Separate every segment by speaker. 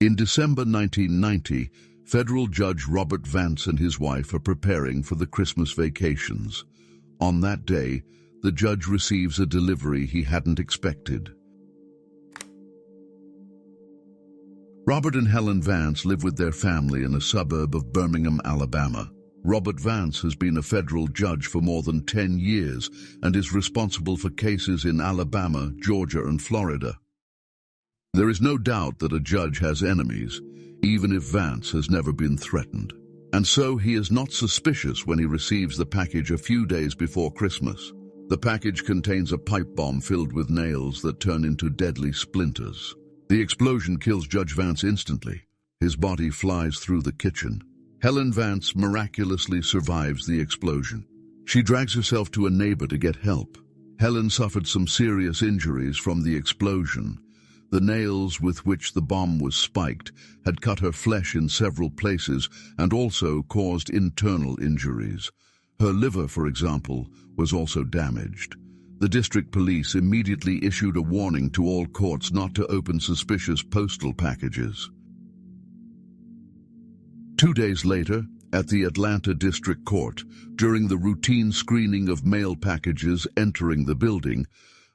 Speaker 1: In December 1990, federal judge Robert Vance and his wife are preparing for the Christmas vacations. On that day, the judge receives a delivery he hadn't expected. Robert and Helen Vance live with their family in a suburb of Birmingham, Alabama. Robert Vance has been a federal judge for more than 10 years and is responsible for cases in Alabama, Georgia, and Florida. There is no doubt that a judge has enemies, even if Vance has never been threatened. And so he is not suspicious when he receives the package a few days before Christmas. The package contains a pipe bomb filled with nails that turn into deadly splinters. The explosion kills Judge Vance instantly. His body flies through the kitchen. Helen Vance miraculously survives the explosion. She drags herself to a neighbor to get help. Helen suffered some serious injuries from the explosion. The nails with which the bomb was spiked had cut her flesh in several places and also caused internal injuries. Her liver, for example, was also damaged. The district police immediately issued a warning to all courts not to open suspicious postal packages. 2 days later, at the Atlanta District Court, during the routine screening of mail packages entering the building,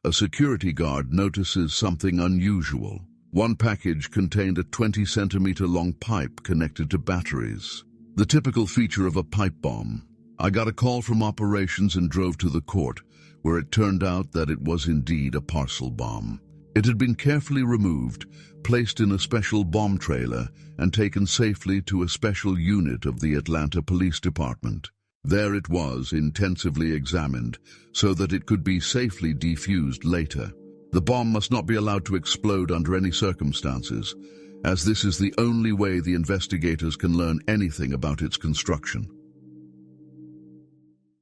Speaker 1: a security guard notices something unusual. One package contained a 20-centimeter-long pipe connected to batteries. The typical feature of a pipe bomb. I got a call from operations and drove to the court, where it turned out that it was indeed a parcel bomb. It had been carefully removed, placed in a special bomb trailer, and taken safely to a special unit of the Atlanta Police Department. There it was, intensively examined, so that it could be safely defused later. The bomb must not be allowed to explode under any circumstances, as this is the only way the investigators can learn anything about its construction.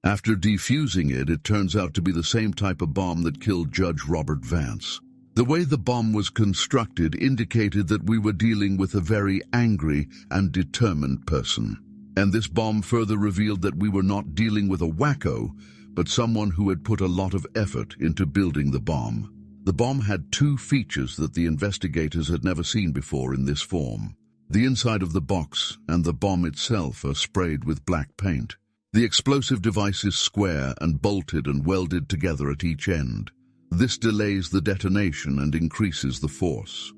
Speaker 1: After defusing it, it turns out to be the same type of bomb that killed Judge Robert Vance. The way the bomb was constructed indicated that we were dealing with a very angry and determined person. And this bomb further revealed that we were not dealing with a wacko, but someone who had put a lot of effort into building the bomb. The bomb had two features that the investigators had never seen before in this form. The inside of the box and the bomb itself are sprayed with black paint. The explosive device is square and bolted and welded together at each end. This delays the detonation and increases the force.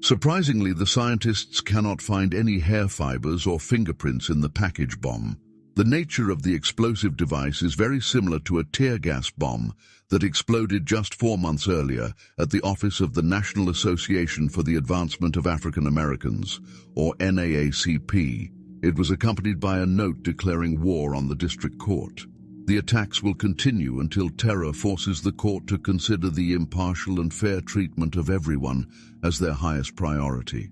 Speaker 1: Surprisingly, the scientists cannot find any hair fibers or fingerprints in the package bomb. The nature of the explosive device is very similar to a tear gas bomb that exploded just 4 months earlier at the office of the National Association for the Advancement of African Americans, or NAACP. It was accompanied by a note declaring war on the district court. The attacks will continue until terror forces the court to consider the impartial and fair treatment of everyone as their highest priority.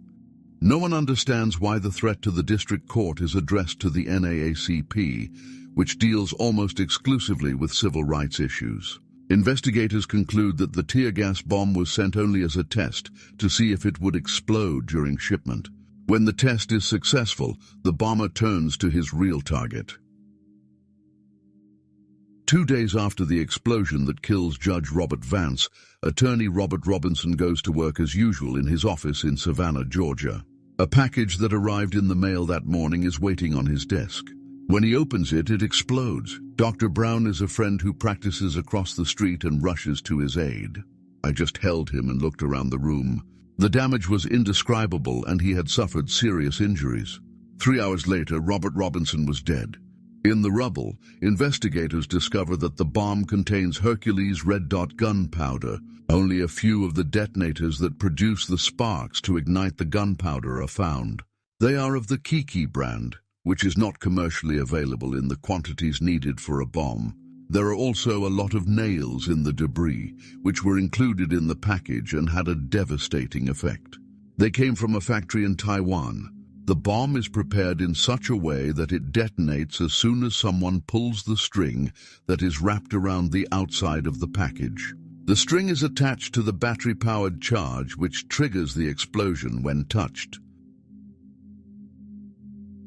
Speaker 1: No one understands why the threat to the district court is addressed to the NAACP, which deals almost exclusively with civil rights issues. Investigators conclude that the tear gas bomb was sent only as a test to see if it would explode during shipment. When the test is successful, the bomber turns to his real target. 2 days after the explosion that kills Judge Robert Vance, attorney Robert Robinson goes to work as usual in his office in Savannah, Georgia. A package that arrived in the mail that morning is waiting on his desk. When he opens it, it explodes. Dr. Brown is a friend who practices across the street and rushes to his aid. I just held him and looked around the room. The damage was indescribable and he had suffered serious injuries. 3 hours later, Robert Robinson was dead. In the rubble, investigators discover that the bomb contains Hercules red dot gunpowder. Only a few of the detonators that produce the sparks to ignite the gunpowder are found. They are of the Kiki brand, which is not commercially available in the quantities needed for a bomb. There are also a lot of nails in the debris, which were included in the package and had a devastating effect. They came from a factory in Taiwan. The bomb is prepared in such a way that it detonates as soon as someone pulls the string that is wrapped around the outside of the package. The string is attached to the battery-powered charge, which triggers the explosion when touched.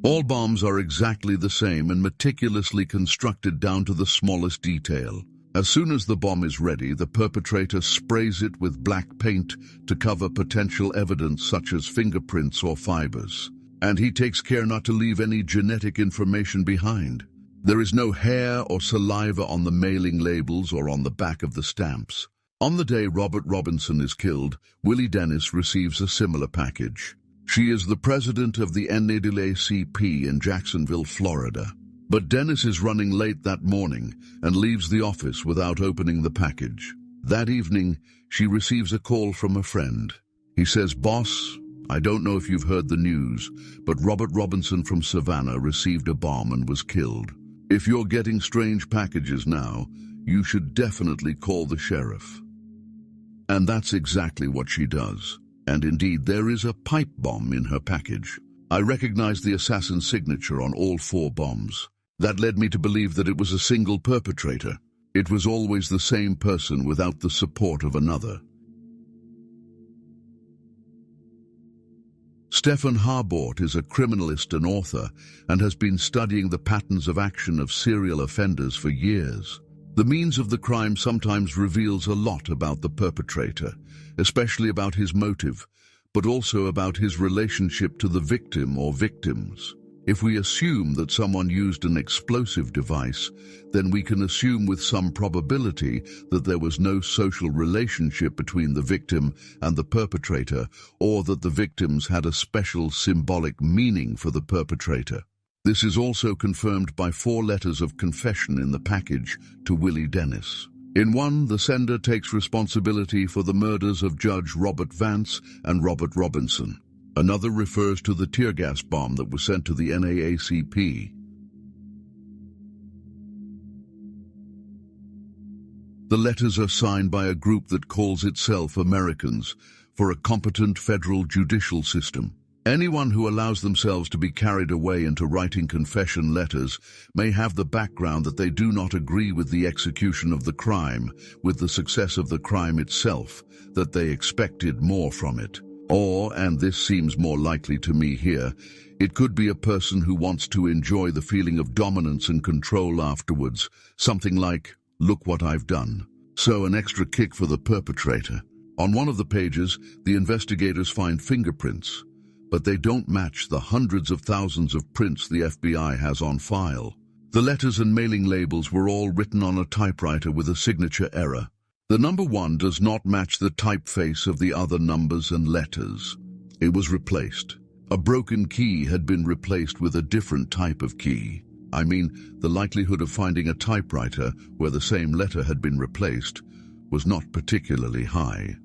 Speaker 1: All bombs are exactly the same and meticulously constructed down to the smallest detail. As soon as the bomb is ready, the perpetrator sprays it with black paint to cover potential evidence such as fingerprints or fibers. And he takes care not to leave any genetic information behind. There is no hair or saliva on the mailing labels or on the back of the stamps. On the day Robert Robinson is killed, Willie Dennis receives a similar package. She is the president of the NAACP in Jacksonville, Florida. But Dennis is running late that morning and leaves the office without opening the package. That evening, she receives a call from a friend. He says, "Boss, I don't know if you've heard the news, but Robert Robinson from Savannah received a bomb and was killed. If you're getting strange packages now, you should definitely call the sheriff." And that's exactly what she does. And indeed, there is a pipe bomb in her package. I recognized the assassin's signature on all 4 bombs. That led me to believe that it was a single perpetrator. It was always the same person without the support of another. Stephen Harbort is a criminalist and author and has been studying the patterns of action of serial offenders for years. The means of the crime sometimes reveals a lot about the perpetrator, especially about his motive, but also about his relationship to the victim or victims. If we assume that someone used an explosive device, then we can assume with some probability that there was no social relationship between the victim and the perpetrator, or that the victims had a special symbolic meaning for the perpetrator. This is also confirmed by 4 letters of confession in the package to Willie Dennis. In one, the sender takes responsibility for the murders of Judge Robert Vance and Robert Robinson. Another refers to the tear gas bomb that was sent to the NAACP. The letters are signed by a group that calls itself Americans for a competent federal judicial system. Anyone who allows themselves to be carried away into writing confession letters may have the background that they do not agree with the execution of the crime, with the success of the crime itself, that they expected more from it. Or, and this seems more likely to me here, it could be a person who wants to enjoy the feeling of dominance and control afterwards, something like, "Look what I've done." So an extra kick for the perpetrator. On one of the pages, the investigators find fingerprints, but they don't match the hundreds of thousands of prints the FBI has on file. The letters and mailing labels were all written on a typewriter with a signature error. The number 1 does not match the typeface of the other numbers and letters. It was replaced. A broken key had been replaced with a different type of key. I mean, the likelihood of finding a typewriter where the same letter had been replaced was not particularly high.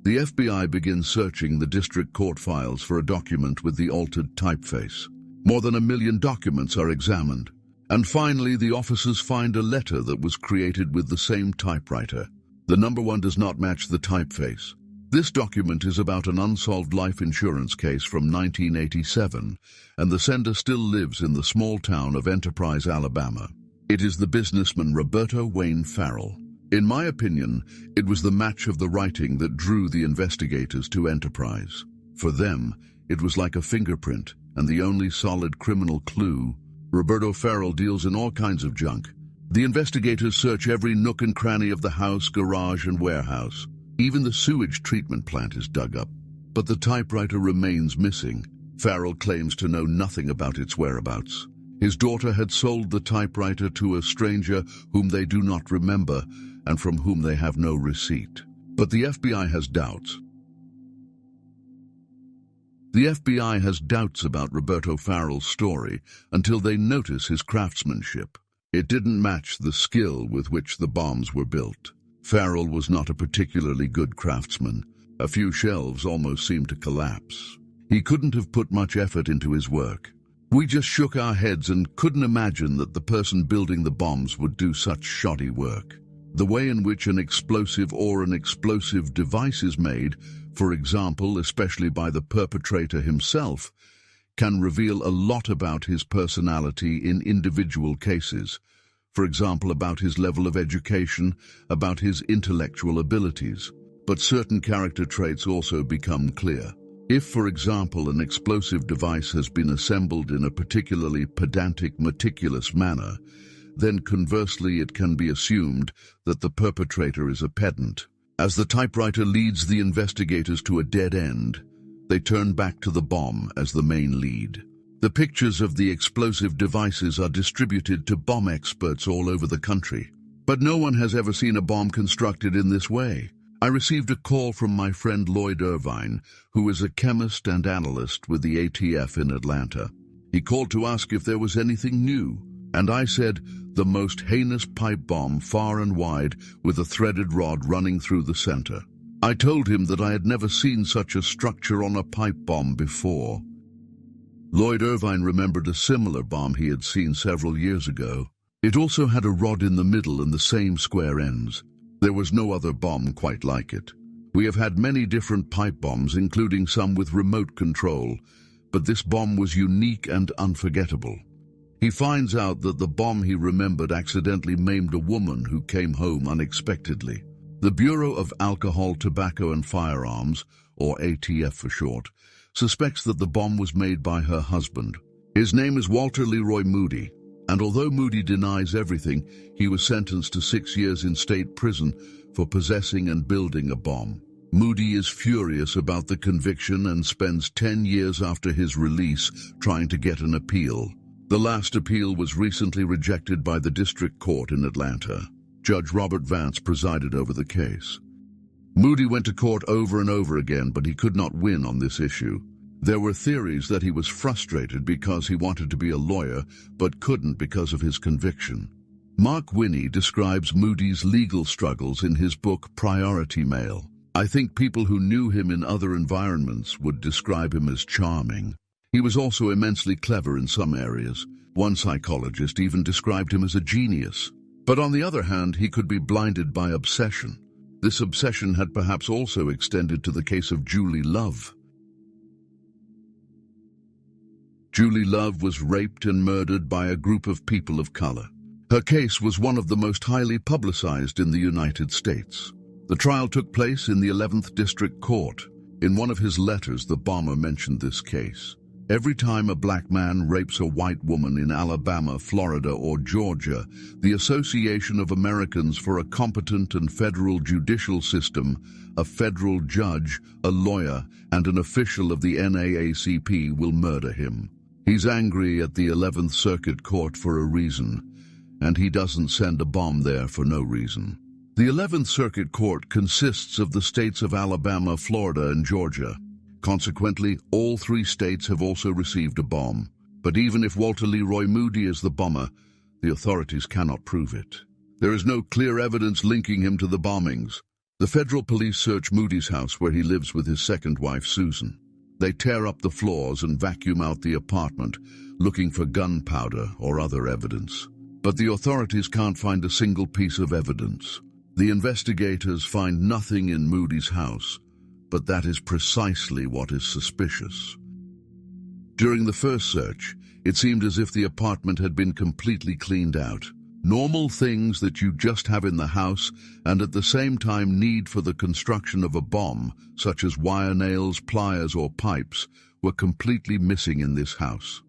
Speaker 1: The FBI begins searching the district court files for a document with the altered typeface. More than 1 million documents are examined. And finally, the officers find a letter that was created with the same typewriter. The number 1 does not match the typeface. This document is about an unsolved life insurance case from 1987, and the sender still lives in the small town of Enterprise, Alabama. It is the businessman Roberto Wayne Farrell. In my opinion, it was the match of the writing that drew the investigators to Enterprise. For them, it was like a fingerprint, and the only solid criminal clue. Roberto Farrell deals in all kinds of junk. The investigators search every nook and cranny of the house, garage, and warehouse. Even the sewage treatment plant is dug up. But the typewriter remains missing. Farrell claims to know nothing about its whereabouts. His daughter had sold the typewriter to a stranger whom they do not remember and from whom they have no receipt. But the FBI has doubts. The FBI has doubts about Roberto Farrell's story until they notice his craftsmanship. It didn't match the skill with which the bombs were built. Farrell was not a particularly good craftsman. A few shelves almost seemed to collapse. He couldn't have put much effort into his work. We just shook our heads and couldn't imagine that the person building the bombs would do such shoddy work. The way in which an explosive or an explosive device is made, for example, especially by the perpetrator himself, can reveal a lot about his personality in individual cases. For example, about his level of education, about his intellectual abilities. But certain character traits also become clear. If, for example, an explosive device has been assembled in a particularly pedantic, meticulous manner, then conversely it can be assumed that the perpetrator is a pedant. As the typewriter leads the investigators to a dead end, they turn back to the bomb as the main lead. The pictures of the explosive devices are distributed to bomb experts all over the country. But no one has ever seen a bomb constructed in this way. I received a call from my friend Lloyd Irvine, who is a chemist and analyst with the ATF in Atlanta. He called to ask if there was anything new, and I said, the most heinous pipe bomb far and wide with a threaded rod running through the center. I told him that I had never seen such a structure on a pipe bomb before. Lloyd Irvine remembered a similar bomb he had seen several years ago. It also had a rod in the middle and the same square ends. There was no other bomb quite like it. We have had many different pipe bombs, including some with remote control, but this bomb was unique and unforgettable. He finds out that the bomb he remembered accidentally maimed a woman who came home unexpectedly. The Bureau of Alcohol, Tobacco and Firearms, or ATF for short, suspects that the bomb was made by her husband. His name is Walter Leroy Moody, and although Moody denies everything, he was sentenced to 6 years in state prison for possessing and building a bomb. Moody is furious about the conviction and spends 10 years after his release trying to get an appeal. The last appeal was recently rejected by the district court in Atlanta. Judge Robert Vance presided over the case. Moody went to court over and over again, but he could not win on this issue. There were theories that he was frustrated because he wanted to be a lawyer, but couldn't because of his conviction. Mark Winnie describes Moody's legal struggles in his book Priority Mail. I think people who knew him in other environments would describe him as charming. He was also immensely clever in some areas. One psychologist even described him as a genius. But on the other hand, he could be blinded by obsession. This obsession had perhaps also extended to the case of Julie Love. Julie Love was raped and murdered by a group of people of color. Her case was one of the most highly publicized in the United States. The trial took place in the 11th District Court. In one of his letters, the bomber mentioned this case. Every time a black man rapes a white woman in Alabama, Florida, or Georgia, the Association of Americans for a Competent and Federal Judicial System, a federal judge, a lawyer, and an official of the NAACP will murder him. He's angry at the 11th Circuit Court for a reason, and he doesn't send a bomb there for no reason. The 11th Circuit Court consists of the states of Alabama, Florida, and Georgia. Consequently, all 3 states have also received a bomb. But even if Walter Leroy Moody is the bomber, the authorities cannot prove it. There is no clear evidence linking him to the bombings. The federal police search Moody's house where he lives with his second wife, Susan. They tear up the floors and vacuum out the apartment, looking for gunpowder or other evidence. But the authorities can't find a single piece of evidence. The investigators find nothing in Moody's house, but that is precisely what is suspicious. During the first search, it seemed as if the apartment had been completely cleaned out. Normal things that you just have in the house and at the same time need for the construction of a bomb, such as wire nails, pliers, or pipes, were completely missing in this house.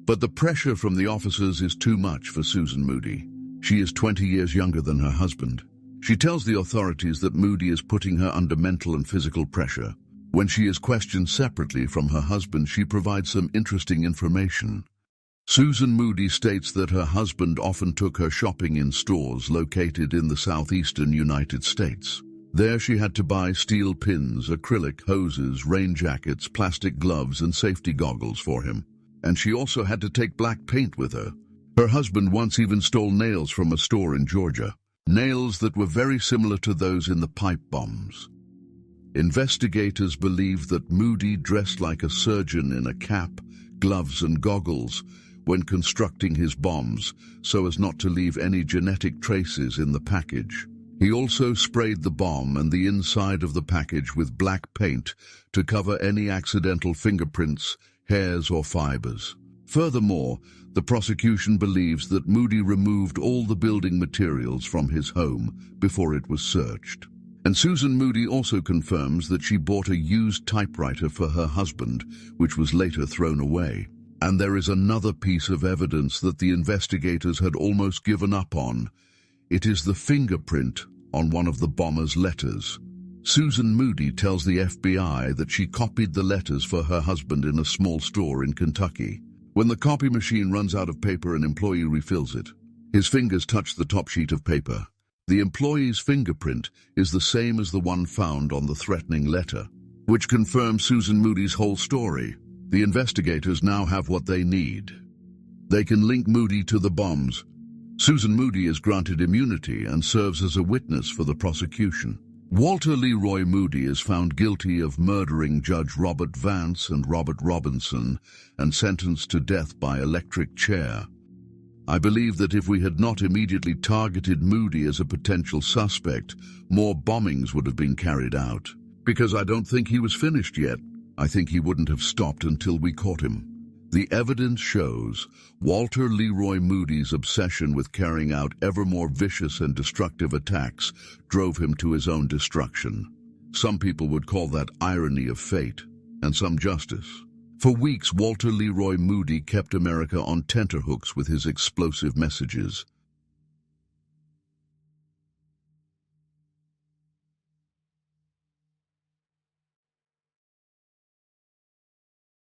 Speaker 1: But the pressure from the officers is too much for Susan Moody. She is 20 years younger than her husband. She tells the authorities that Moody is putting her under mental and physical pressure. When she is questioned separately from her husband, she provides some interesting information. Susan Moody states that her husband often took her shopping in stores located in the southeastern United States. There she had to buy steel pins, acrylic hoses, rain jackets, plastic gloves, and safety goggles for him. And she also had to take black paint with her. Her husband once even stole nails from a store in Georgia. Nails that were very similar to those in the pipe bombs. Investigators believe that Moody dressed like a surgeon in a cap, gloves and goggles when constructing his bombs so as not to leave any genetic traces in the package. He also sprayed the bomb and the inside of the package with black paint to cover any accidental fingerprints, hairs or fibers. Furthermore, the prosecution believes that Moody removed all the building materials from his home before it was searched. And Susan Moody also confirms that she bought a used typewriter for her husband, which was later thrown away. And there is another piece of evidence that the investigators had almost given up on. It is the fingerprint on one of the bomber's letters. Susan Moody tells the FBI that she copied the letters for her husband in a small store in Kentucky. When the copy machine runs out of paper, an employee refills it. His fingers touch the top sheet of paper. The employee's fingerprint is the same as the one found on the threatening letter, which confirms Susan Moody's whole story. The investigators now have what they need. They can link Moody to the bombs. Susan Moody is granted immunity and serves as a witness for the prosecution. Walter Leroy Moody is found guilty of murdering Judge Robert Vance and Robert Robinson and sentenced to death by electric chair. I believe that if we had not immediately targeted Moody as a potential suspect, more bombings would have been carried out. Because I don't think he was finished yet. I think he wouldn't have stopped until we caught him. The evidence shows Walter Leroy Moody's obsession with carrying out ever more vicious and destructive attacks drove him to his own destruction. Some people would call that irony of fate, and some justice. For weeks, Walter Leroy Moody kept America on tenterhooks with his explosive messages.